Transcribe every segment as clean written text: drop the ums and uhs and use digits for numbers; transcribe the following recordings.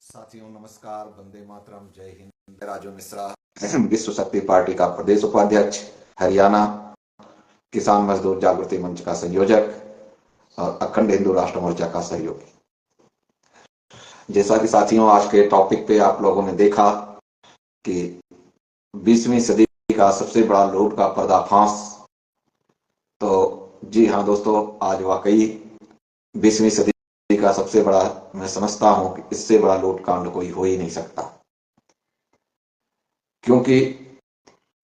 साथियों नमस्कार, वंदे मातरम, जय हिंद। राजू मिश्रा, विश्व शक्ति पार्टी का प्रदेश उपाध्यक्ष, हरियाणा किसान मजदूर जागृति मंच का संयोजक और अखंड हिंदू राष्ट्र मोर्चा का सहयोगी। जैसा कि साथियों आज के टॉपिक पे आप लोगों ने देखा कि 20वीं सदी का सबसे बड़ा लूट का पर्दाफाश। तो जी हाँ दोस्तों, आज वाकई 20वीं सदी का सबसे बड़ा, मैं समझता हूं कि इससे बड़ा लूट कांड कोई हो ही नहीं सकता, क्योंकि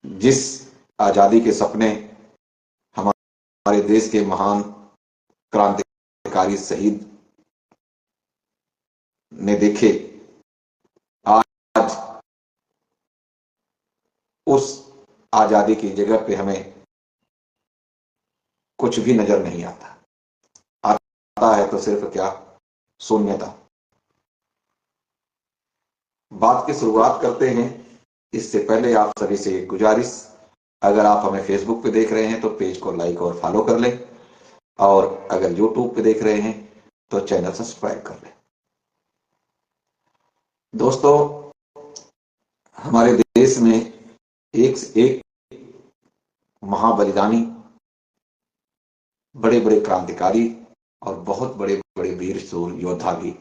जिस आजादी के सपने हमारे देश के महान क्रांतिकारी शहीद ने देखे, आज उस आजादी की जगह पे हमें कुछ भी नजर नहीं आता है तो सिर्फ क्या, शून्यता। बात की शुरुआत करते हैं। इससे पहले आप सभी से एक गुजारिश, अगर आप हमें फेसबुक पे देख रहे हैं तो पेज को लाइक और फॉलो कर लें, और अगर यूट्यूब पे देख रहे हैं तो चैनल सब्सक्राइब कर लें। दोस्तों, हमारे देश में एक से एक महाबलिदानी, बड़े बड़े क्रांतिकारी और बहुत बड़े बड़े वीर शूर योद्धा भी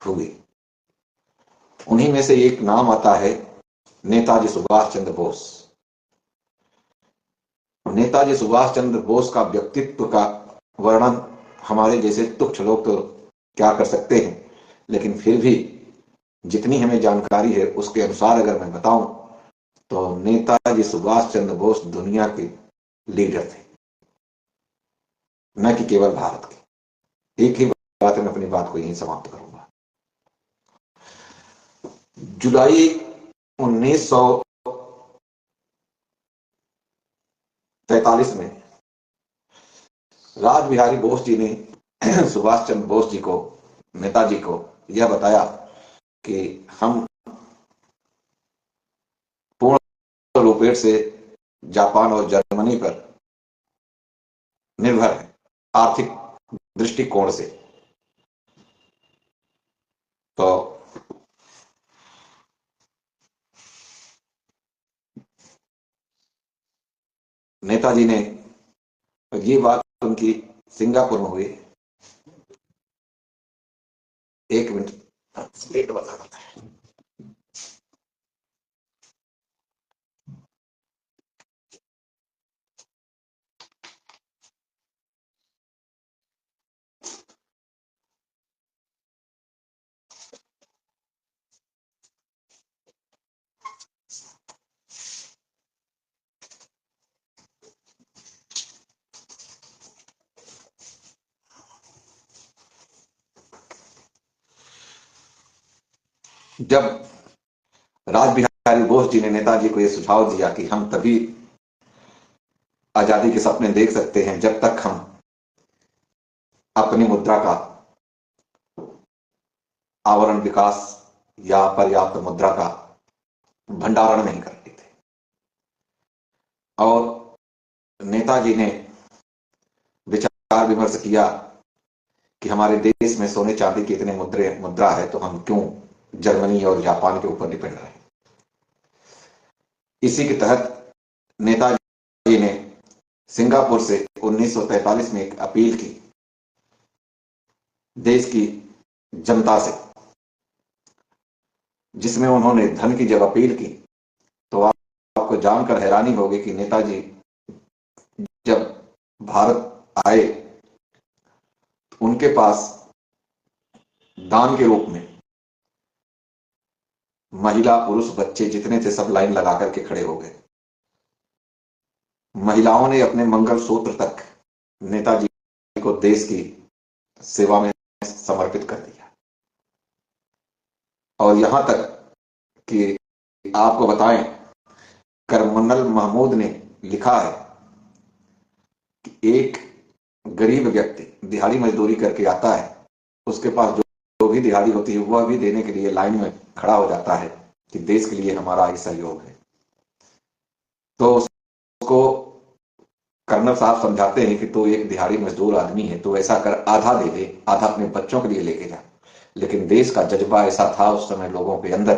हुए। उन्हीं में से एक नाम आता है नेताजी सुभाष चंद्र बोस। नेताजी सुभाष चंद्र बोस का व्यक्तित्व का वर्णन हमारे जैसे तुच्छ लोग तो क्या कर सकते हैं, लेकिन फिर भी जितनी हमें जानकारी है उसके अनुसार अगर मैं बताऊं तो नेताजी सुभाष चंद्र बोस दुनिया के लीडर थे, न कि केवल भारत के। एक ही बात है, मैं अपनी बात को यहीं समाप्त करूंगा। जुलाई 1943 में राज बिहारी बोस जी ने सुभाष चंद्र बोस जी को, नेताजी को यह बताया कि हम पूर्ण रूपेण से जापान और जर्मनी पर निर्भर है आर्थिक दृष्टिकोण से। तो नेताजी ने, ये बात उनकी सिंगापुर में हुई। एक मिनट, स्लेट बता रहा था। जब राज बिहारी बोस जी ने नेताजी को यह सुझाव दिया कि हम तभी आजादी के सपने देख सकते हैं जब तक हम अपनी मुद्रा का आवरण विकास या पर्याप्त मुद्रा का भंडारण नहीं करते थे। और नेताजी ने विचार विमर्श किया कि हमारे देश में सोने चांदी की इतने मुद्रा है तो हम क्यों जर्मनी और जापान के ऊपर डिपेंड रहे। इसी के तहत नेताजी ने सिंगापुर से 1943 में एक अपील की देश की जनता से, जिसमें उन्होंने धन की जब अपील की तो आपको जानकर हैरानी होगी कि नेताजी जब भारत आए तो उनके पास दान के रूप में महिला पुरुष बच्चे जितने थे सब लाइन लगा करके खड़े हो गए। महिलाओं ने अपने मंगलसूत्र तक नेताजी को देश की सेवा में समर्पित कर दिया। और यहां तक कि आपको बताएं, कर्नल महमूद ने लिखा है कि एक गरीब व्यक्ति दिहाड़ी मजदूरी करके आता है, उसके पास जो भी दिहाड़ी होती है वह भी देने के लिए लाइन में खड़ा हो जाता है कि देश के लिए हमारा ही सहयोग है। तो उसको कर्नल साहब समझाते हैं कि तू एक दिहाड़ी मजदूर आदमी है, तो ऐसा कर आधा दे दे, आधा अपने बच्चों के लिए लेके जा। लेकिन देश का जज्बा ऐसा था उस समय लोगों के अंदर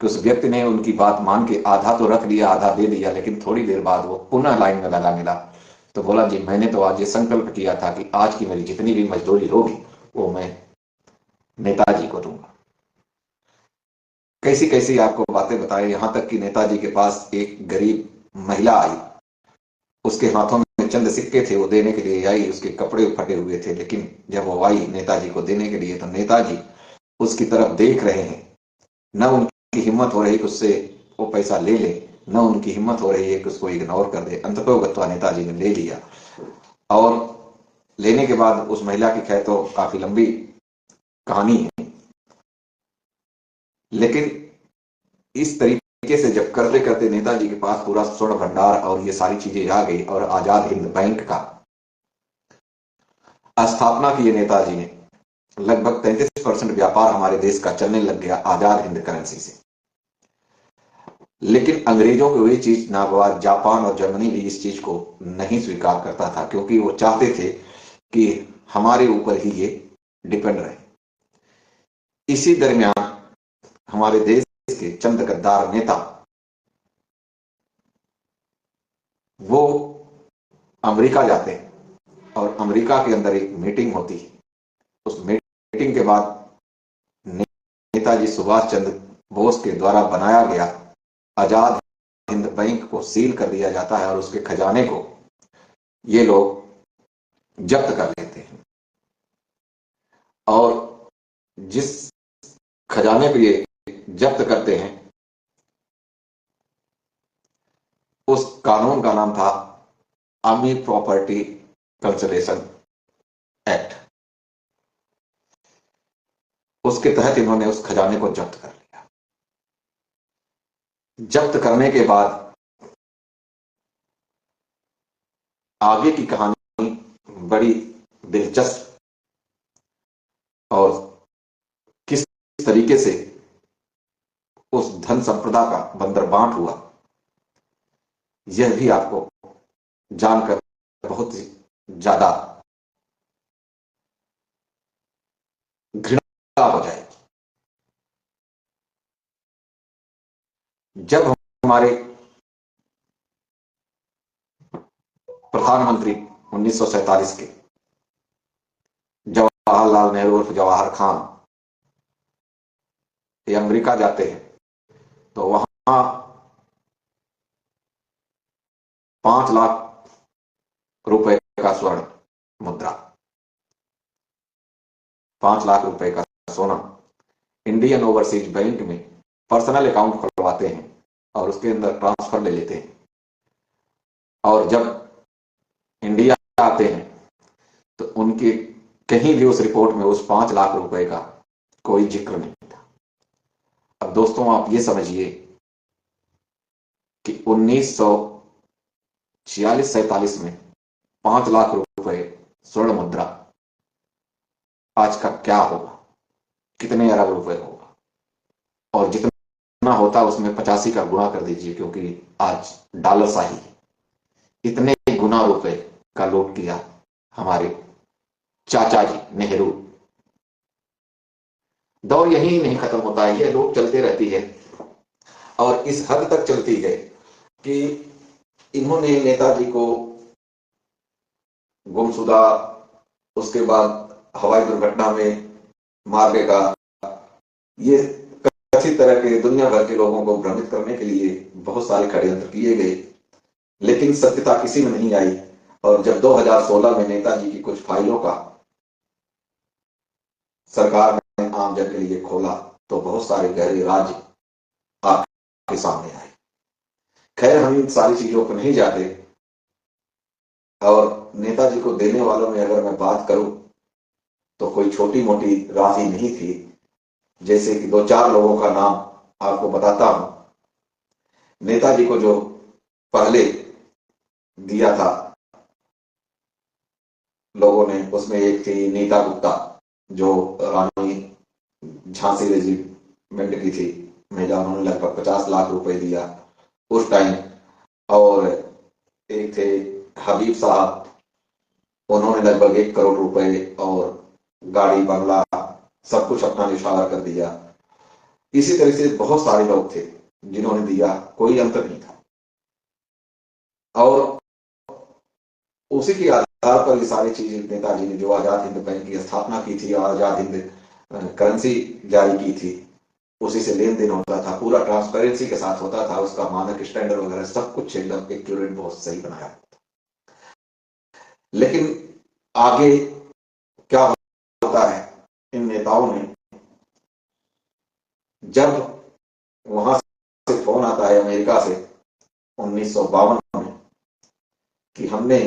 कि उस व्यक्ति ने उनकी बात मान के आधा तो रख लिया, आधा दे दिया, लेकिन थोड़ी देर बाद वो पुनः लाइन में लगा मिला। तो बोला जी मैंने तो आज ये संकल्प किया था कि आज की मेरी जितनी भी मजदूरी होगी वो मैं नेताजी को दूंगा। कैसी कैसी आपको बातें बताएं, यहां तक कि नेताजी के पास एक गरीब महिला आई, उसके हाथों में चंद सिक्के थे, वो देने के लिए आई, उसके कपड़े फटे हुए थे, लेकिन जब वो आई नेताजी को देने के लिए तो नेताजी उसकी तरफ देख रहे हैं, न उनकी हिम्मत हो रही कि उससे वो पैसा ले ले, न उनकी हिम्मत हो रही है कि उसको इग्नोर कर दे। अंततोगत्वा नेताजी ने ले लिया और लेने के बाद उस महिला की खैर तो काफी लंबी कहानी है, लेकिन इस तरीके से जब करते करते नेताजी के पास पूरा स्वर्ण भंडार और ये सारी चीजें आ गई और आजाद हिंद बैंक का स्थापना की नेताजी ने, लगभग 33% व्यापार हमारे देश का चलने लग गया आजाद हिंद करेंसी से। लेकिन अंग्रेजों को ये चीज नागवार, जापान और जर्मनी भी इस चीज को नहीं स्वीकार करता था, क्योंकि वो चाहते थे कि हमारे ऊपर ही ये डिपेंड रहे। इसी दरमियान हमारे देश के चंद गद्दार नेता वो अमेरिका जाते हैं और अमेरिका के अंदर एक मीटिंग होती है। उस मीटिंग के बाद नेताजी सुभाष चंद्र बोस के द्वारा बनाया गया आजाद हिंद बैंक को सील कर दिया जाता है और उसके खजाने को ये लोग जब्त कर लेते हैं। और जिस खजाने को ये जब्त करते हैं उस कानून का नाम था आर्मी प्रॉपर्टी कंजर्वेशन एक्ट। उसके तहत इन्होंने उस खजाने को जब्त कर लिया। जब्त करने के बाद आगे की कहानी बड़ी दिलचस्प और किस तरीके से उस धन संपदा का बंदरबांट हुआ यह भी आपको जानकर बहुत ही ज्यादा घृणा हो जाएगी। जब हमारे प्रधानमंत्री 1947 के जवाहरलाल नेहरू उर्फ जवाहर खान ये अमेरिका जाते हैं तो वहां 5 लाख रुपए का स्वर्ण मुद्रा, 5 लाख रुपए का सोना इंडियन ओवरसीज बैंक में पर्सनल अकाउंट खुलवाते हैं और उसके अंदर ट्रांसफर ले लेते हैं। और जब इंडिया आते हैं तो उनके कहीं भी उस रिपोर्ट में उस 5 लाख रुपए का कोई जिक्र नहीं था। अब दोस्तों आप ये समझिए कि 1946-47 में 5 लाख रुपए स्वर्ण मुद्रा आज का क्या होगा, कितने अरब रुपए होगा, और जितना होता उसमें 85 का गुणा कर दीजिए, क्योंकि आज डॉलर शाही है। इतने गुना रुपए का लूट किया हमारे चाचा जी नेहरू। दौर यही नहीं खत्म होता है, ये लूट चलती रहती है और इस हद तक चलती है कि इन्होंने नेताजी को गुमशुदा, उसके बाद हवाई दुर्घटना में मारने का, ये कथित तरह के दुनिया भर के लोगों को भ्रमित करने के लिए बहुत सारे षड्यंत्र किए गए, लेकिन सत्यता किसी में नहीं आई। और जब 2016 में नेताजी की कुछ फाइलों का सरकार ने आम जन के लिए खोला तो बहुत सारे गहरे राज आपके सामने आए। खैर हम इन सारी चीजों पर नहीं जाते, और नेताजी को देने वालों में अगर मैं बात करूं तो कोई छोटी मोटी राशि नहीं थी। जैसे कि 2-4 लोगों का नाम आपको बताता हूं। नेताजी को जो पहले दिया था लोगों ने, उसमें एक थी नीता गुप्ता जो रानी झांसी रेजिमेंट की थी महिला, उन्होंने लगभग 50 लाख रुपए दिया उस टाइम। और एक थे हबीब साहब, उन्होंने लगभग 1 करोड़ रुपए और गाड़ी बंगला सब कुछ अपना निछावर कर दिया। इसी तरह से बहुत सारे लोग थे जिन्होंने दिया, कोई अंतर नहीं था। और उसी के आधार पर ये सारी चीजें नेताजी ने जो आजाद हिंद बैंक की स्थापना की थी और आजाद हिंद करेंसी जारी की थी, उसी से लेन देन होता था, पूरा ट्रांसपेरेंसी के साथ होता था, उसका मानक स्टैंडर्ड वगैरह सब कुछ एकदम एक्यूरेट बहुत सही बनाया। लेकिन आगे क्या होता है, इन नेताओं ने जब वहां से फोन आता है अमेरिका से 1952 में कि हमने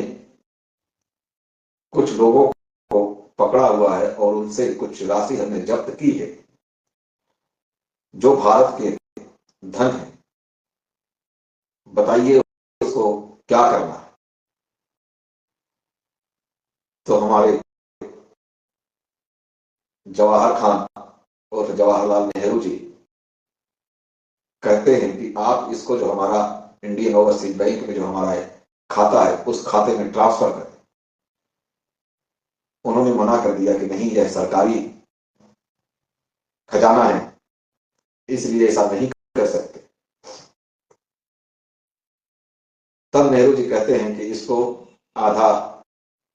कुछ लोगों को पकड़ा हुआ है और उनसे कुछ राशि हमने जब्त की है जो भारत के धन है, बताइए उसको क्या करना है। तो हमारे जवाहर खान और जवाहरलाल नेहरू जी कहते हैं कि आप इसको जो हमारा इंडियन ओवरसीज बैंक में जो हमारा खाता है उस खाते में ट्रांसफर करें। उन्होंने मना कर दिया कि नहीं, यह सरकारी खजाना है, इसलिए ऐसा नहीं कर सकते। तब नेहरू जी कहते हैं कि इसको आधा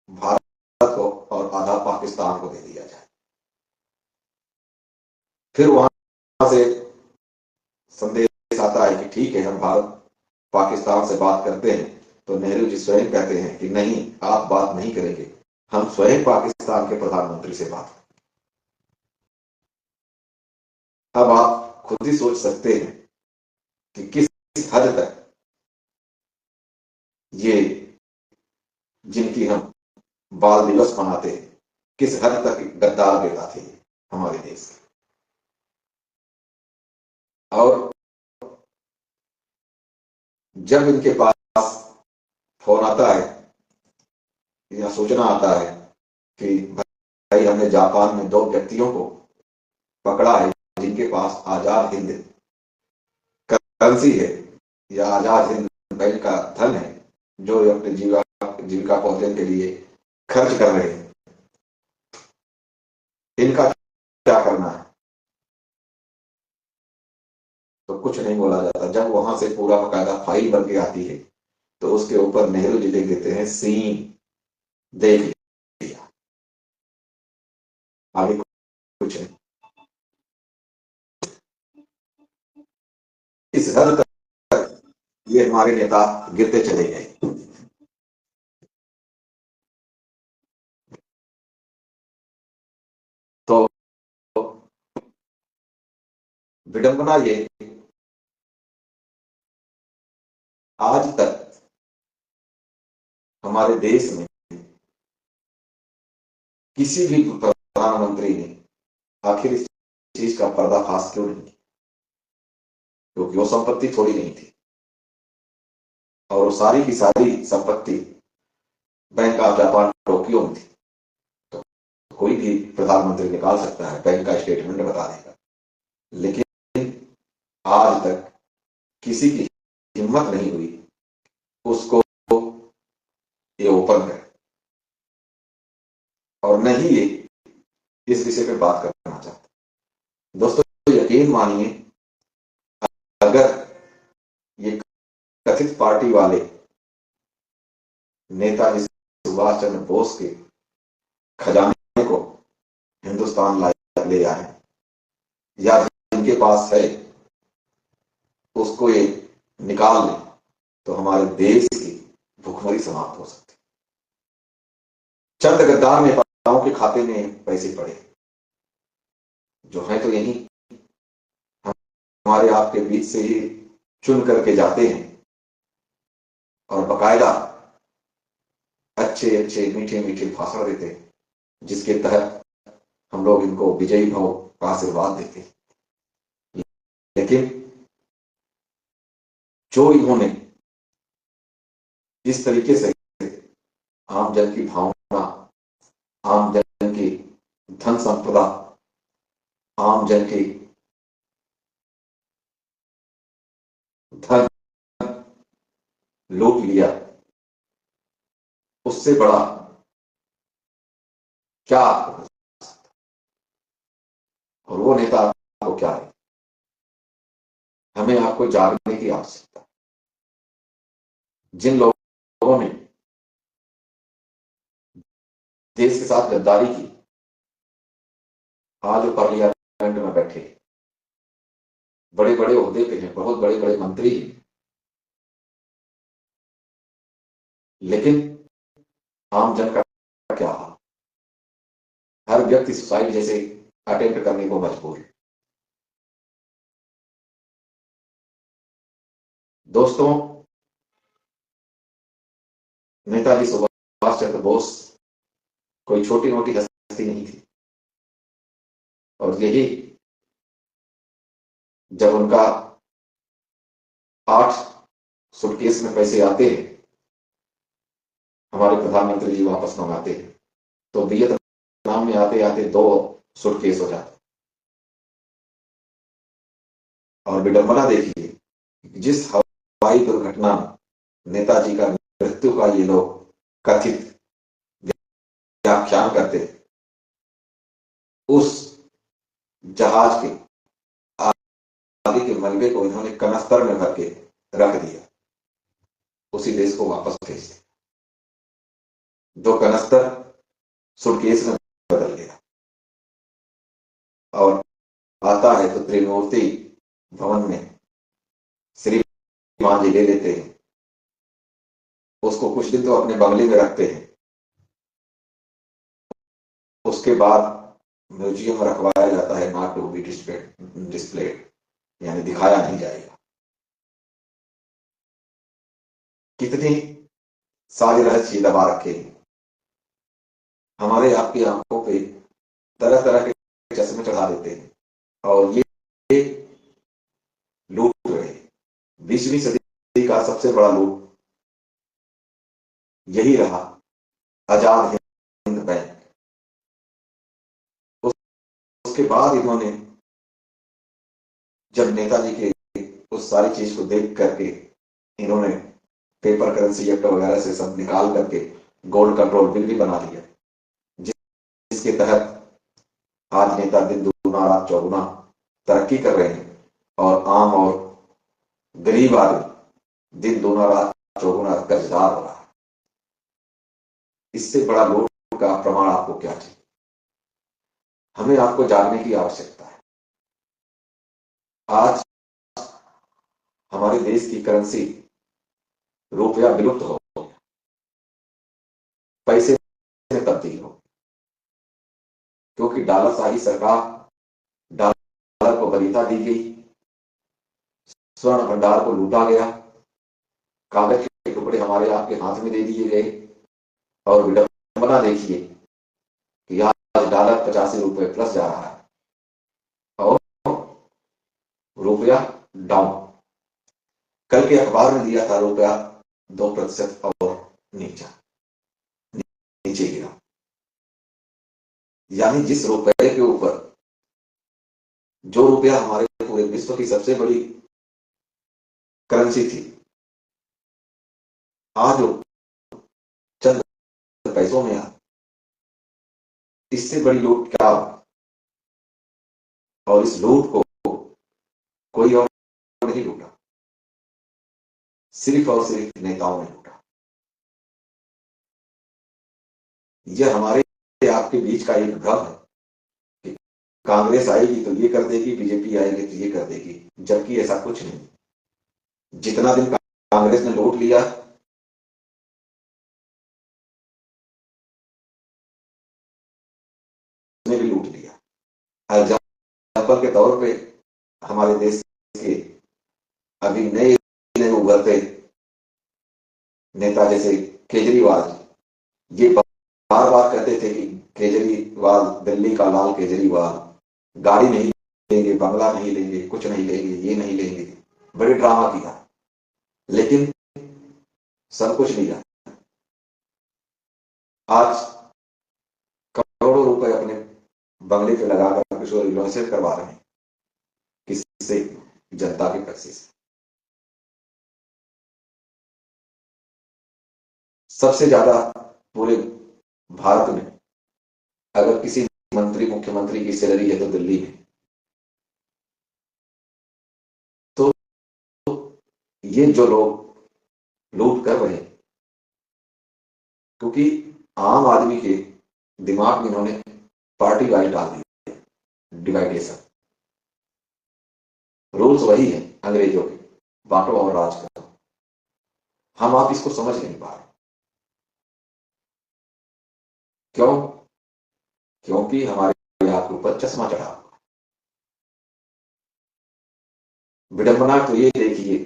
भारत को और आधा पाकिस्तान को दे दिया जाए। फिर वहां से संदेश आता है कि ठीक है, हम भारत पाकिस्तान से बात करते हैं। तो नेहरू जी स्वयं कहते हैं कि नहीं, आप बात नहीं करेंगे, हम स्वयं पाकिस्तान के प्रधानमंत्री से बात करें। अब आप खुद ही सोच सकते हैं कि किस हद तक ये जिनकी हम बाल दिवस मनाते हैं, किस हद तक गद्दार नेता थे हमारे देश के। और जब इनके पास फोन आता है या सूचना आता है कि भाई हमने जापान में 2 व्यक्तियों को पकड़ा है जिनके पास आजाद हिंद करेंसी है या आजाद हिंद बैंक का धन है, जो अपने जीविका पोषण के लिए खर्च कर रहे हैं, इनका क्या करना है, तो कुछ नहीं बोला जाता। जब वहां से पूरा बकायदा फाइल बन के आती है तो उसके ऊपर नेहरू जी लिख देते हैं सीन, देख लिया, आगे कुछ नहीं। इस हद तक ये हमारे नेता गिरते चले गए। तो विडंबना ये, आज तक हमारे देश में किसी भी प्रधानमंत्री ने आखिर इस चीज का पर्दाफाश क्यों नहीं किया? क्योंकि वो संपत्ति थोड़ी नहीं थी, और वो सारी की सारी संपत्ति बैंक ऑफ जापान टोक्यो में थी। तो कोई भी प्रधानमंत्री निकाल सकता है, बैंक का स्टेटमेंट बता देगा। लेकिन आज तक किसी की हिम्मत नहीं हुई उसको ये ओपन करे, और न ही ये इस विषय पे बात करना चाहते। दोस्तों यकीन मानिए, अगर ये कथित पार्टी वाले नेताजी सुभाष चंद्र बोस के खजाने को हिंदुस्तान ले आए या जिनके पास है उसको ये निकाल ले, तो हमारे देश की भुखमरी समाप्त हो सकती। चंद गद्दार नेताओं के खाते में पैसे पड़े जो है तो यही हमारे आपके बीच से ही चुन करके जाते हैं और बकायदा अच्छे अच्छे मीठे मीठे भाषण देते हैं, जिसके तहत हम लोग इनको विजयी भव का आशीर्वाद देते हैं। लेकिन जो इन्होंने इस तरीके से आम जन की भावना, आम जन की धन संपदा, आम जन की धन लूट लिया, उससे बड़ा क्या और वो नेता आपको क्या है। हमें आपको जागने की आवश्यकता है। जिन लोगों ने देश के साथ गद्दारी की, आज वो पार्लियामेंट में बैठे, बड़े बड़े ओहदे पे हैं, बहुत बड़े बड़े मंत्री हैं, लेकिन आम जन का क्या हाल। हर व्यक्ति सुसाइड जैसे अटेम्प्ट करने को मजबूर है। दोस्तों, नेताजी सुभाष चंद्र बोस कोई छोटी मोटी हस्ती नहीं थी, और यही जब उनका 8 सूटकेस में पैसे आते हैं, हमारे प्रधानमंत्री जी वापस मंगाते हैं, तो वियतनाम में आते आते 2 सूटकेस हो जाते। और विडंबना देखिए, जिस हवाई दुर्घटना में नेताजी का मृत्यु का ये लोग कथित व्याख्यान करते, उस जहाज के आगे के मलबे को इन्होंने कनस्तर में भर के रख दिया, उसी देश को वापस भेज दिया। 2 कनस्तर सूटकेस में बदल गया, और आता है तो त्रिमूर्ति भवन में श्रीमान जी ले लेते हैं, उसको कुछ दिन तो अपने बंगले में रखते हैं, उसके बाद म्यूजियम में रखवाया जाता है, नॉट टू बी डिस्प्ले, यानी दिखाया नहीं जाएगा। कितनी साज रहस्य दबा रखे हैं। हमारे आपकी आंखों पे तरह तरह के चश्मे चढ़ा देते हैं, और ये लूट रहे। 20वीं सदी का सबसे बड़ा लूट यही रहा, आजाद हिंद बैंक। उसके बाद इन्होंने जब नेताजी के उस सारी चीज को देख करके इन्होंने पेपर करेंसी एक्ट वगैरह से सब निकाल करके गोल्ड कंट्रोल बिल भी बना दिया, जिसके तहत आज नेता दिन दुगुना रात चौगुना तरक्की कर रहे हैं, और आम और गरीब आदमी दिन दुगुना रात चौगुना कर्जदार हो रहा है। इससे बड़ा लूट का प्रमाण आपको क्या चाहिए। हमें आपको जानने की आवश्यकता है। आज हमारे देश की करेंसी रुपया विलुप्त हो गया, पैसे में तब्दील हो, क्योंकि डॉलरशाही सरकार, डॉलर को वरीयता दी गई, स्वर्ण भंडार को लूटा गया, कागज के टुकड़े हमारे आपके हाथ में दे दिए गए, और विडंबना देखिए कि आज डॉलर 85 रुपए प्लस जा रहा है और रुपया डाउन। कल के अखबार में दिया था रुपया 2% और नीचे गिरा। यानी जिस रुपये के ऊपर, जो रुपया हमारे पूरे विश्व की सबसे बड़ी करेंसी थी, आज वो चंद पैसों में आ, इससे बड़ी लूट क्या हो। और इस लूट को कोई और नहीं लूटा, सिर्फ और सिर्फ नेताओं ने लूटा। यह हमारे आपके बीच का एक भ्रम है कि कांग्रेस आएगी तो ये कर देगी, बीजेपी आएगी तो ये कर देगी, जबकि ऐसा कुछ नहीं। जितना दिन कांग्रेस ने लूट लिया, उसने भी लूट लिया। एग्जाम्पल के तौर पे हमारे देश के अभी नए नए उभरते नेता जैसे केजरीवाल, ये बार बार कहते थे कि केजरीवाल दिल्ली का लाल केजरीवाल, गाड़ी नहीं लेंगे, बंगला नहीं लेंगे, कुछ नहीं लेंगे, ये नहीं लेंगे, बड़े ड्रामा किया, लेकिन सब कुछ लिया। आज करोड़ों रुपए अपने बंगले पे लगाकर किशोर इन्वेस्ट करवा रहे हैं, किससे? जनता के पैसे से। सबसे ज्यादा पूरे भारत में अगर किसी मंत्री मुख्यमंत्री की सैलरी है तो दिल्ली में, ये जो लोग लूट कर रहे हैं, क्योंकि आम आदमी के दिमाग में इन्होंने पार्टी वाइज डाल दी, डिवाइडेशन। रूल्स वही है अंग्रेजों के, बांटो और राज करो। हम आप इसको समझ नहीं पा रहे। क्यों? क्योंकि हमारे आप के ऊपर चश्मा चढ़ा। विडंबना तो ये देखिए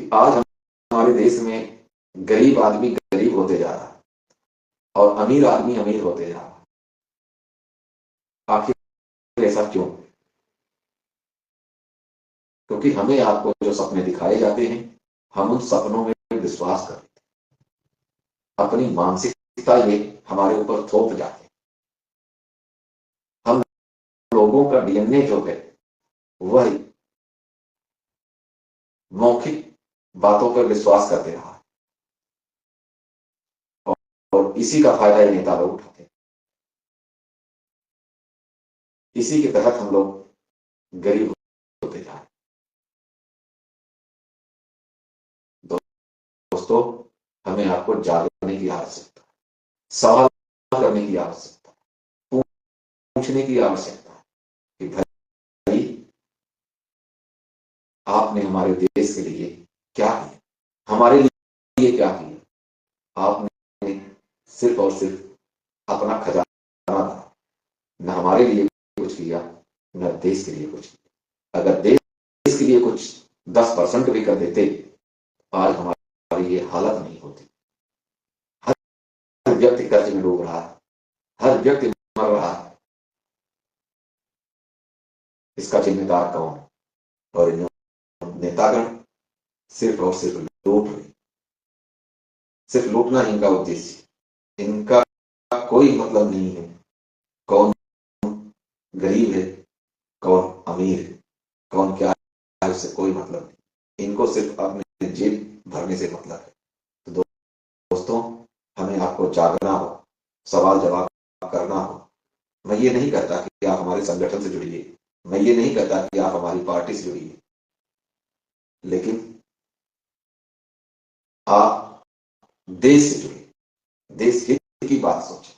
कि आज हमारे देश में गरीब आदमी गरीब होते जा रहा है और अमीर आदमी अमीर होते जा रहा है। आखिर ऐसा क्यों? क्योंकि हमें आपको जो सपने दिखाए जाते हैं, हम उन सपनों में विश्वास करते हैं, अपनी मानसिकता ये हमारे ऊपर थोप जाते हैं। हम लोगों का डीएनए जो है वह मौखिक बातों पर विश्वास करते रहा और इसी का फायदा ये नेता लोग उठाते हैं। इसी के तहत हम लोग गरीब होते जा रहे हैं। दोस्तों, हमें आपको जागने की आवश्यकता है, सवाल करने की आवश्यकता है, पूछने की आवश्यकता है कि भाई आपने हमारे देश के लिए क्या किया, हमारे लिए क्या किया। आपने सिर्फ और सिर्फ अपना खजाना भरा, न हमारे लिए कुछ किया, न देश के लिए कुछ किया। अगर देश के लिए कुछ 10% भी कर देते, आज हमारी ये हालत नहीं होती। हर व्यक्ति कर्ज में डूब रहा है, हर व्यक्ति मर रहा है। इसका जिम्मेदार कौन? और नेतागण सिर्फ और सिर्फ लूट रहे। सिर्फ लूटना ही इनका उद्देश्य। इनका कोई मतलब नहीं है कौन गरीब है, कौन अमीर है, कौन क्या है, उससे कोई मतलब नहीं। इनको सिर्फ अपने जेब भरने से मतलब है। तो दोस्तों, हमें आपको जागना हो, सवाल जवाब करना हो। मैं ये नहीं कहता कि आप हमारे संगठन से जुड़िए, मैं ये नहीं कहता कि आप हमारी पार्टी से जुड़िए, लेकिन आप देश से जुड़िए, देश हित की बात सोचें।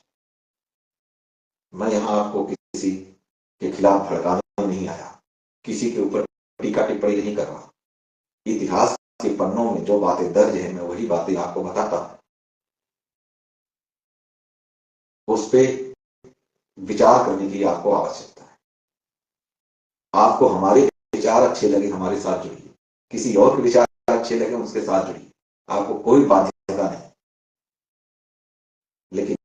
मैं यहां आपको किसी के खिलाफ भड़काने नहीं आया, किसी के ऊपर टीका टिप्पणी नहीं कर रहा। इतिहास के पन्नों में जो बातें दर्ज है, मैं वही बातें आपको बताता हूं। उस पर विचार करने की आपको आवश्यकता है। आपको हमारे विचार अच्छे लगे, हमारे साथ जुड़िए। किसी और के विचार अच्छे लगे, उसके साथ जुड़िए। आपको कोई बाध्यता नहीं, लेकिन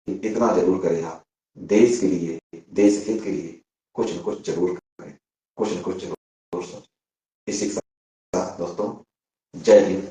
इतना जरूर करें, आप देश के लिए, देश हित के लिए कुछ न कुछ जरूर करें, कुछ न कुछ जरूर सोचें। इसी के साथ दोस्तों, जय हिंद,